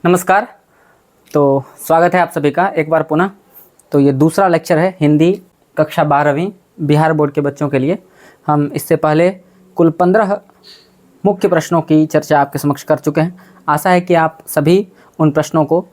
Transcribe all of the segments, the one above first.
नमस्कार। तो स्वागत है आप सभी का एक बार पुनः। तो ये दूसरा लेक्चर है हिंदी कक्षा 12वीं बिहार बोर्ड के बच्चों के लिए। हम इससे पहले कुल 15 मुख्य प्रश्नों की चर्चा आपके समक्ष कर चुके हैं। आशा है कि आप सभी उन प्रश्नों को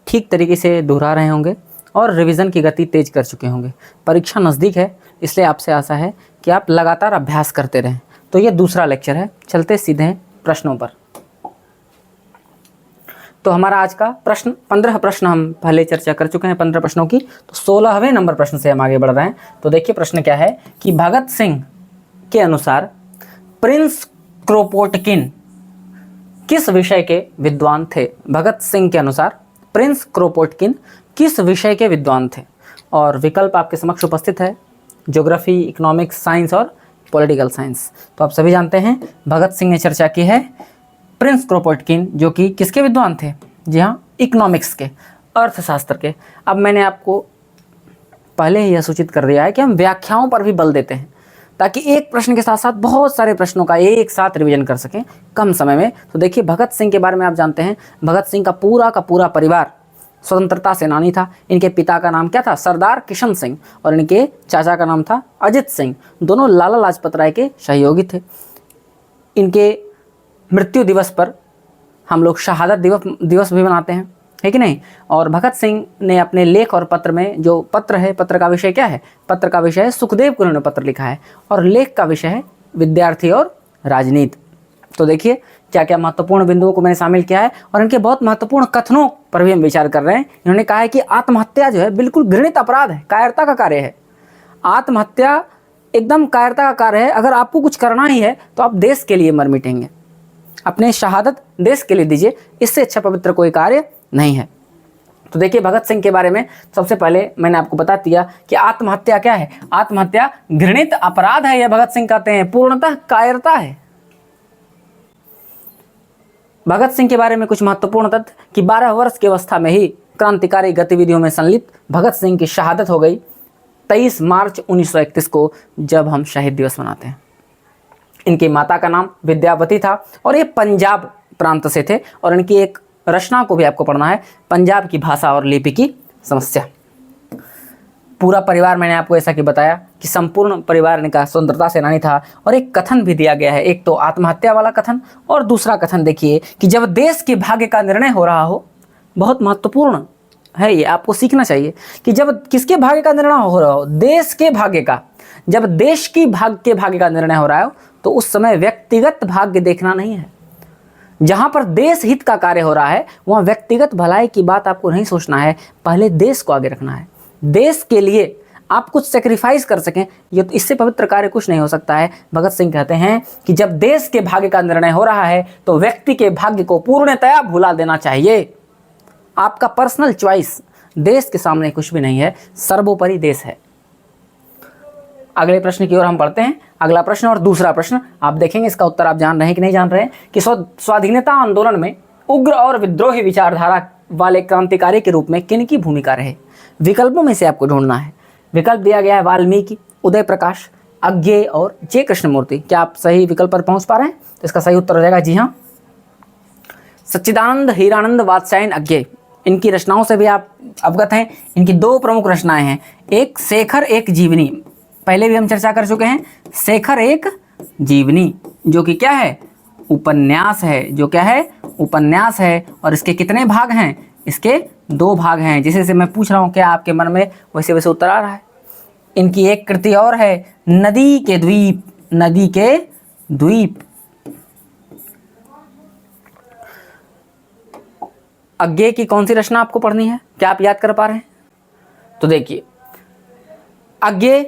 ठीक तरीके से दोहरा रहे होंगे और रिवीजन की गति तेज कर चुके होंगे। परीक्षा नज़दीक है, इसलिए आपसे आशा है कि आप लगातार अभ्यास करते रहें। तो ये दूसरा लेक्चर है, चलते सीधे प्रश्नों पर। तो हमारा आज का प्रश्न 15 प्रश्न हम पहले चर्चा कर चुके हैं 15 प्रश्नों की। तो 16वें नंबर प्रश्न से हम आगे बढ़ रहे हैं। तो देखिए प्रश्न क्या है कि भगत सिंह के अनुसार प्रिंस क्रोपोटकिन किस विषय के विद्वान थे। भगत सिंह के अनुसार प्रिंस क्रोपोटकिन किस विषय के विद्वान थे। और विकल्प आपके समक्ष उपस्थित है, ज्योग्राफी, इकोनॉमिक्स, साइंस और पॉलिटिकल साइंस। तो आप सभी जानते हैं भगत सिंह ने चर्चा की है प्रिंस क्रोपोटकिन जो कि किसके विद्वान थे। जी हाँ, इकोनॉमिक्स के, अर्थशास्त्र के। अब मैंने आपको पहले ही यह सूचित कर दिया है कि हम व्याख्याओं पर भी बल देते हैं ताकि एक प्रश्न के साथ साथ बहुत सारे प्रश्नों का एक साथ रिवीजन कर सकें कम समय में। तो देखिए भगत सिंह के बारे में आप जानते हैं, भगत सिंह का पूरा परिवार स्वतंत्रता सेनानी था। इनके पिता का नाम क्या था, सरदार किशन सिंह, और इनके चाचा का नाम था अजित सिंह। दोनों लाला लाजपत राय के सहयोगी थे। इनके मृत्यु दिवस पर हम लोग शहादत दिवस भी मनाते हैं, है कि नहीं। और भगत सिंह ने अपने लेख और पत्र में, जो पत्र है, पत्र का विषय क्या है, पत्र का विषय है सुखदेव को उन्होंने पत्र लिखा है, और लेख का विषय है विद्यार्थी और राजनीति। तो देखिए क्या क्या महत्वपूर्ण बिंदुओं को मैंने शामिल किया है और इनके बहुत महत्वपूर्ण कथनों पर भी हम विचार कर रहे हैं। इन्होंने कहा है कि आत्महत्या जो है बिल्कुल घृणित अपराध है, कायरता का कार्य है। आत्महत्या एकदम कायरता का कार्य है। अगर आपको कुछ करना ही है तो आप देश के लिए मर मिटेंगे, अपने शहादत देश के लिए दीजिए, इससे अच्छा पवित्र कोई कार्य नहीं है। तो देखिए भगत सिंह के बारे में सबसे पहले मैंने आपको बता दिया कि आत्महत्या क्या है। आत्महत्या घृणित अपराध है, यह भगत सिंह कहते हैं, पूर्णतः कायरता है। भगत सिंह के बारे में कुछ महत्वपूर्ण तथ्य कि 12 वर्ष की अवस्था में ही क्रांतिकारी गतिविधियों में संलिप्त भगत सिंह की शहादत हो गई 23 मार्च 1931 को, जब हम शहीद दिवस मनाते हैं। इनकी माता का नाम विद्यावती था और ये पंजाब प्रांत से थे। और इनकी एक रचना को भी आपको पढ़ना है, पंजाब की भाषा और लिपि की समस्या। पूरा परिवार मैंने आपको ऐसा कि बताया कि संपूर्ण परिवार इनका स्वतंत्रता सेनानी था। और एक कथन भी दिया गया है, एक तो आत्महत्या वाला कथन और दूसरा कथन देखिए कि जब देश के भाग्य का निर्णय हो रहा हो, बहुत महत्वपूर्ण है ये, आपको सीखना चाहिए कि जब किसके भाग्य का निर्णय हो रहा हो, देश के भाग्य का। जब देश की भाग्य का निर्णय हो रहा हो तो उस समय व्यक्तिगत भाग्य देखना नहीं है। जहां पर देश हित का कार्य हो रहा है वहां व्यक्तिगत भलाई की बात आपको नहीं सोचना है, पहले देश को आगे रखना है। देश के लिए आप कुछ सेक्रीफाइस कर सकें, ये तो इससे पवित्र कार्य कुछ नहीं हो सकता है। भगत सिंह कहते हैं कि जब देश के भाग्य का निर्णय हो रहा है तो व्यक्ति के भाग्य को पूर्णतया भुला देना चाहिए। आपका पर्सनल चॉइस देश के सामने कुछ भी नहीं है, सर्वोपरि देश है। अगले प्रश्न की ओर हम पढ़ते हैं। अगला प्रश्न और दूसरा प्रश्न आप देखेंगे, इसका उत्तर आप जान रहे हैं कि नहीं जान रहे हैं कि स्वाधीनता आंदोलन में उग्र और विद्रोही विचारधारा वाले क्रांतिकारी के रूप में किन की भूमिका रहे। विकल्पों में से आपको ढूंढना है। विकल्प दिया गया है वाल्मीकि, उदय प्रकाश, अज्ञेय और जे कृष्णमूर्ति। क्या आप सही विकल्प पर पहुंच पा रहे हैं? तो इसका सही उत्तर हो जाएगा जी हाँ, सच्चिदानंद हीरानंद वात्स्यायन अज्ञेय। इनकी रचनाओं से भी आप अवगत हैं। इनकी 2 प्रमुख रचनाएं हैं, एक शेखर एक जीवनी, पहले भी हम चर्चा कर चुके हैं। शेखर एक जीवनी जो कि क्या है, उपन्यास है, जो क्या है, उपन्यास है। और इसके कितने भाग हैं, इसके 2 भाग हैं। जैसे से मैं पूछ रहा हूँ क्या आपके मन में वैसे वैसे उत्तर आ रहा है। इनकी एक कृति और है, नदी के द्वीप, नदी के द्वीप। अज्ञेय की कौन सी रचना आपको पढ़नी है, क्या आप याद कर पा रहे हैं? तो देखिए अज्ञेय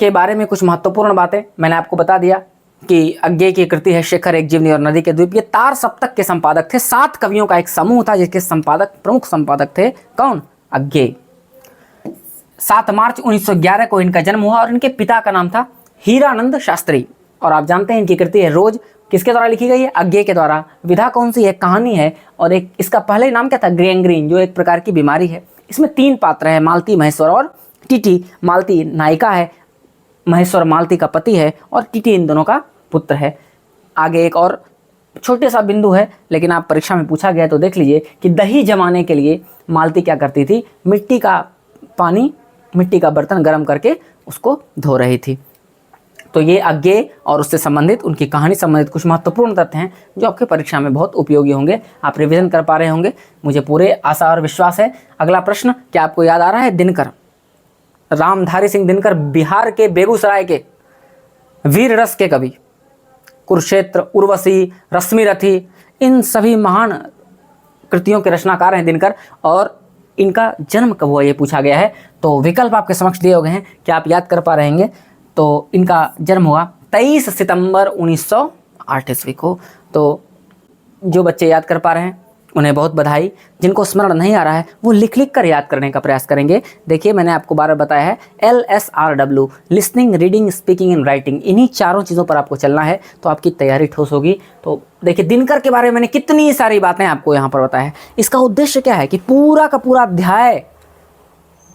के बारे में कुछ महत्वपूर्ण बातें मैंने आपको बता दिया कि अज्ञेय की कृति है शेखर एक जीवनी और नदी के द्वीप। ये तार सप्तक के संपादक थे, 7 कवियों का एक समूह था जिसके संपादक, प्रमुख संपादक थे कौन, अज्ञेय। 7 मार्च 1911 को इनका जन्म हुआ और इनके पिता का नाम था हीरानंद शास्त्री। और आप जानते हैं इनकी कृति है रोज, किसके द्वारा लिखी गई है, अज्ञेय के द्वारा। विधा कौन सी है, कहानी है। और एक इसका पहले नाम क्या था, गैंग्रीन, जो एक प्रकार की बीमारी है। इसमें 3 पात्र हैं, मालती, महेश्वर और टीटी। मालती नायिका है, महेश्वर मालती का पति है और टीटी इन दोनों का पुत्र है। आगे एक और छोटे सा बिंदु है, लेकिन आप परीक्षा में पूछा गया तो देख लीजिए कि दही जमाने के लिए मालती क्या करती थी, मिट्टी का पानी, मिट्टी का बर्तन गर्म करके उसको धो रही थी। तो ये अज्ञेय और उससे संबंधित, उनकी कहानी संबंधित कुछ महत्वपूर्ण तथ्य हैं जो आपके परीक्षा में बहुत उपयोगी होंगे। आप रिवीजन कर पा रहे होंगे, मुझे पूरे आशा और विश्वास है। अगला प्रश्न, क्या आपको याद आ रहा है? दिनकर, रामधारी सिंह दिनकर बिहार के बेगूसराय के वीर रस के कवि, कुरुक्षेत्र, उर्वशी, रश्मिरथी, इन सभी महान कृतियों के रचनाकार हैं दिनकर। और इनका जन्म कब हुआ ये पूछा गया है, तो विकल्प आपके समक्ष दिए गए हैं, क्या आप याद कर पा रहे होंगे? तो इनका जन्म हुआ 23 सितंबर 1908 ईस्वी को। तो जो बच्चे याद कर पा रहे हैं उन्हें बहुत बधाई, जिनको स्मरण नहीं आ रहा है वो लिख कर याद करने का प्रयास करेंगे। देखिए मैंने आपको बार बताया है LSRW, listening, reading, speaking and writing, इन्हीं चारों चीज़ों पर आपको चलना है तो आपकी तैयारी ठोस होगी। तो देखिए दिनकर के बारे में मैंने कितनी सारी बातें आपको यहाँ पर बताया है। इसका उद्देश्य क्या है कि पूरा का पूरा अध्याय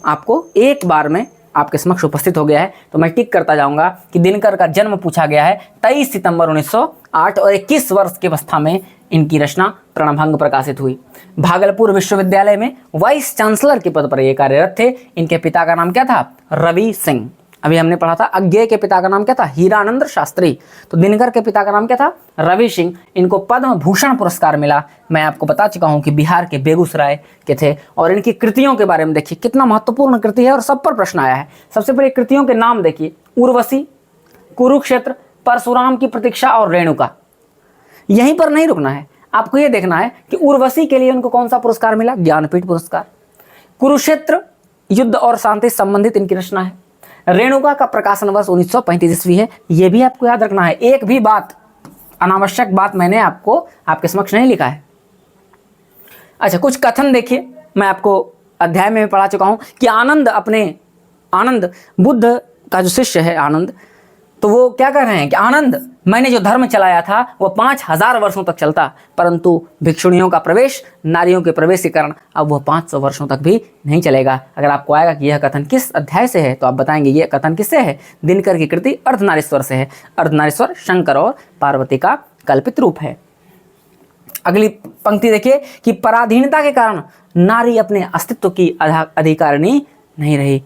आपको एक बार में आपके समक्ष उपस्थित हो गया है। तो मैं टिक करता जाऊंगा कि दिनकर का जन्म पूछा गया है 23 सितंबर 1908 और 21 वर्ष की अवस्था में इनकी रचना तृणभंग प्रकाशित हुई। भागलपुर विश्वविद्यालय में वाइस चांसलर के पद पर ये कार्यरत थे। इनके पिता का नाम क्या था? रवि सिंह। अभी हमने पढ़ा था अज्ञेय के पिता का नाम क्या था? हीरानंद शास्त्री। तो दिनकर के पिता का नाम क्या था? रवि सिंह। इनको पद्म भूषण पुरस्कार मिला। मैं आपको बता चुका हूं कि बिहार के बेगूसराय के थे। और इनकी कृतियों के बारे में देखिए कितना महत्वपूर्ण कृति है और सब पर प्रश्न आया है। सबसे पहले कृतियों के नाम देखिए, उर्वशी, कुरुक्षेत्र, परशुराम की प्रतीक्षा और रेणुका। यहीं पर नहीं रुकना है, आपको यह देखना है कि उर्वशी के लिए उनको कौन सा पुरस्कार मिला? ज्ञानपीठ पुरस्कार। कुरुक्षेत्र युद्ध और शांति संबंधित इनकी रचना है। रेणुका का प्रकाशन वर्ष 1935 ईस्वी है। यह भी आपको याद रखना है। एक भी बात, अनावश्यक बात मैंने आपको आपके समक्ष नहीं लिखा है। अच्छा, कुछ कथन देखिए, मैं आपको अध्याय में पढ़ा चुका हूं कि आनंद बुद्ध का जो शिष्य है आनंद, तो वो क्या कह रहे हैं कि आनंद, मैंने जो धर्म चलाया था वो 5000 वर्षों तक चलता, परंतु भिक्षुणियों का प्रवेश, नारियों के प्रवेश के कारण अब वह 500 वर्षों तक भी नहीं चलेगा। अगर आपको आएगा कि यह कथन किस अध्याय से है तो आप बताएंगे यह कथन किससे है? दिनकर की कृति अर्धनारीश्वर से है। अर्धनारीश्वर शंकर और पार्वती का कल्पित रूप है। अगली पंक्ति देखिए कि पराधीनता के कारण नारी अपने अस्तित्व की अधिकारिणी नहीं रही।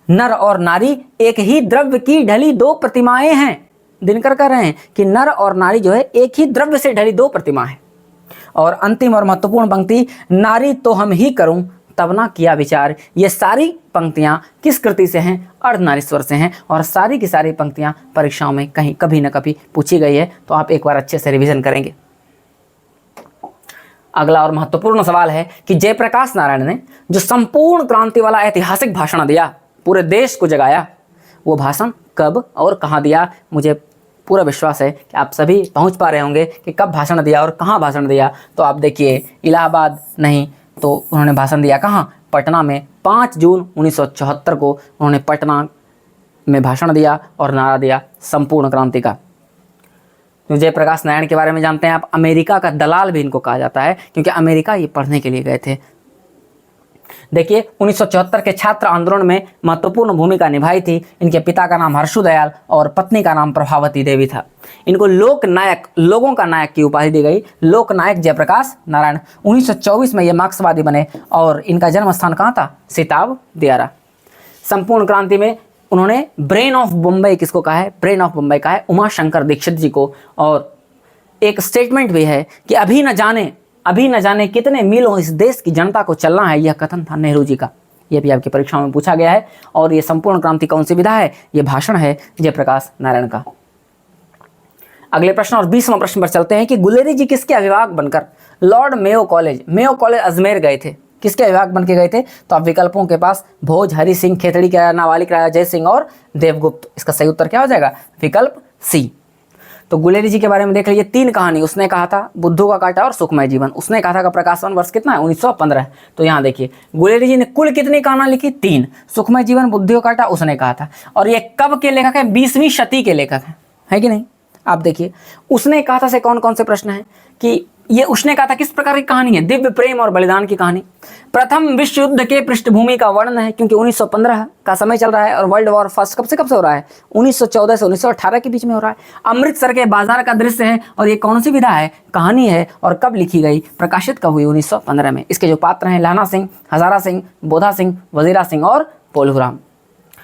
नर और नारी एक ही द्रव्य की ढली दो प्रतिमाएं हैं। दिनकर कह रहे हैं कि नर और नारी जो है एक ही द्रव्य से ढली दो प्रतिमा है। और अंतिम और महत्वपूर्ण पंक्ति, नारी तो हम ही करूं तब ना किया विचार। ये सारी पंक्तियां किस कृति से हैं? अर्धनारीश्वर से हैं। और सारी की सारी पंक्तियां परीक्षाओं में कहीं कभी न कभी पूछी गई है, तो आप एक बार अच्छे से रिवीजन करेंगे। अगला और महत्वपूर्ण सवाल है कि जयप्रकाश नारायण ने जो संपूर्ण क्रांति वाला ऐतिहासिक भाषण दिया, पूरे देश को जगाया, वो भाषण कब और कहाँ दिया? मुझे पूरा विश्वास है कि आप सभी पहुंच पा रहे होंगे कि कब भाषण दिया और कहाँ भाषण दिया। तो आप देखिए, इलाहाबाद नहीं तो उन्होंने भाषण दिया कहाँ? पटना में 5 जून 1974 को उन्होंने पटना में भाषण दिया और नारा दिया संपूर्ण क्रांति का। तो जयप्रकाश नारायण के बारे में जानते हैं आप, अमेरिका का दलाल भी इनको कहा जाता है, क्योंकि अमेरिका ये पढ़ने के लिए गए थे। देखिए 1974 के छात्र आंदोलन में महत्वपूर्ण भूमिका निभाई थी। इनके पिता का नाम हर्षु दयाल और पत्नी का नाम प्रभावती देवी था। इनको लोक नायक, लोगों का नायक की उपाधि दी गई। लोक नायक जयप्रकाश नारायण। 1924 में ये मार्क्सवादी बने और इनका जन्म स्थान कहाँ था? सिताब दियारा। संपूर्ण क्रांति में उन्होंने ब्रेन ऑफ बम्बई किसको कहा है? ब्रेन ऑफ बम्बई कहा है उमा शंकर दीक्षित जी को। और एक स्टेटमेंट भी है कि अभी न जाने कितने मीलों इस देश की जनता को चलना है, यह कथन था नेहरू जी का। यह भी आपकी परीक्षाओं में पूछा गया है। और यह संपूर्ण क्रांति कौन सी विधा है? यह भाषण है जयप्रकाश नारायण का। अगले प्रश्न और 20वां प्रश्न पर चलते हैं कि गुलेरी जी किसके अभिभावक बनकर लॉर्ड मेयो कॉलेज अजमेर गए थे? किसके अभिभावक बन के गए थे? तो आप विकल्पों के पास भोज, हरि सिंह, खेतड़ी के राजा, नाबालिग राजा जय सिंह और देवगुप्त। इसका सही उत्तर क्या हो जाएगा? विकल्प सी। तो गुलेरी जी के बारे में देख लीजिए, 3 कहानी उसने कहा था, बुद्धू का कांटा और सुखमय जीवन। उसने कहा था का प्रकाशन वर्ष कितना है? 1915। तो यहाँ देखिए गुलेरी जी ने कुल कितनी कहानियां लिखी? 3। सुखमय जीवन, बुद्धू का कांटा उसने कहा था। और ये कब के लेखक है? 20वीं शती के लेखक है कि नहीं? आप देखिए, उसने कहा था से कौन कौन से प्रश्न हैं कि ये उसने कहा था किस प्रकार की कहानी है, दिव्य प्रेम और बलिदान की कहानी। प्रथम विश्व युद्ध के पृष्ठभूमि का वर्णन है, क्योंकि 1915 का समय चल रहा है और वर्ल्ड वॉर फर्स्ट कब से हो रहा है, 1914 से 1918 के बीच में हो रहा है। अमृतसर के बाजार का दृश्य है, और ये कौन सी विधा है, कहानी है, और कब लिखी गई, प्रकाशित कब हुई, 1915 में। इसके जो पात्र हैं, लाना सिंह, हजारा सिंह, बोधा सिंह, वजीरा सिंह और पोलूराम।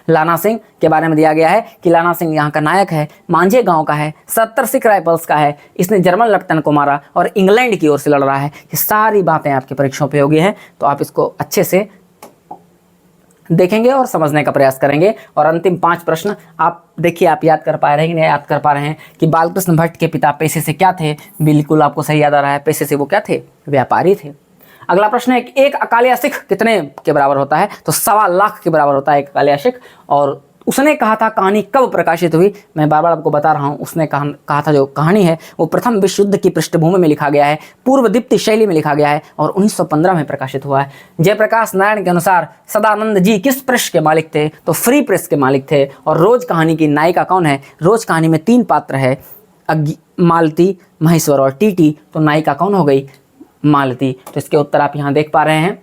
लाना सिंह के बारे में दिया गया है कि लाना सिंह यहाँ का नायक है, मांझे गांव का है, 70 सिख राइफल्स का है, इसने जर्मन लेफ्टिनेंट को मारा और इंग्लैंड की ओर से लड़ रहा है। ये सारी बातें आपकी परीक्षाओं पे होगी हैं, तो आप इसको अच्छे से देखेंगे और समझने का प्रयास करेंगे। और अंतिम 5 प्रश्न आप देखिए, आप याद कर पा रहे हैं कि नहीं याद कर पा रहे हैं कि बालकृष्ण भट्ट के पिता पेशे से क्या थे। बिल्कुल आपको सही याद आ रहा है, पेशे से वो क्या थे, व्यापारी थे। अगला प्रश्न है, एक अकालिया सिख कितने के बराबर होता है, तो 1.25 लाख के बराबर होता है एक अकालिया सिख। और उसने कहा था कहानी कब प्रकाशित हुई, मैं बार बार आपको बता रहा हूँ, उसने कहा था जो कहानी है वो प्रथम विश्व युद्ध की पृष्ठभूमि में लिखा गया है, पूर्व दीप्ति शैली में लिखा गया है और 1915 में प्रकाशित हुआ है। जयप्रकाश नारायण के अनुसार सदानंद जी किस प्रेस के मालिक थे, तो फ्री प्रेस के मालिक थे। और रोज कहानी की नायिका कौन है, रोज कहानी में 3 पात्र है, मालती, महेश्वर और टीटी, तो नायिका कौन हो गई, मालती। तो इसके उत्तर आप यहाँ देख पा रहे हैं।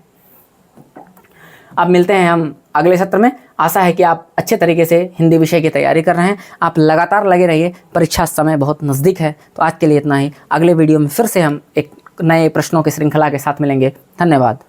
अब मिलते हैं हम अगले सत्र में। आशा है कि आप अच्छे तरीके से हिंदी विषय की तैयारी कर रहे हैं, आप लगातार लगे रहिए, परीक्षा समय बहुत नज़दीक है। तो आज के लिए इतना ही, अगले वीडियो में फिर से हम एक नए प्रश्नों की श्रृंखला के साथ मिलेंगे। धन्यवाद।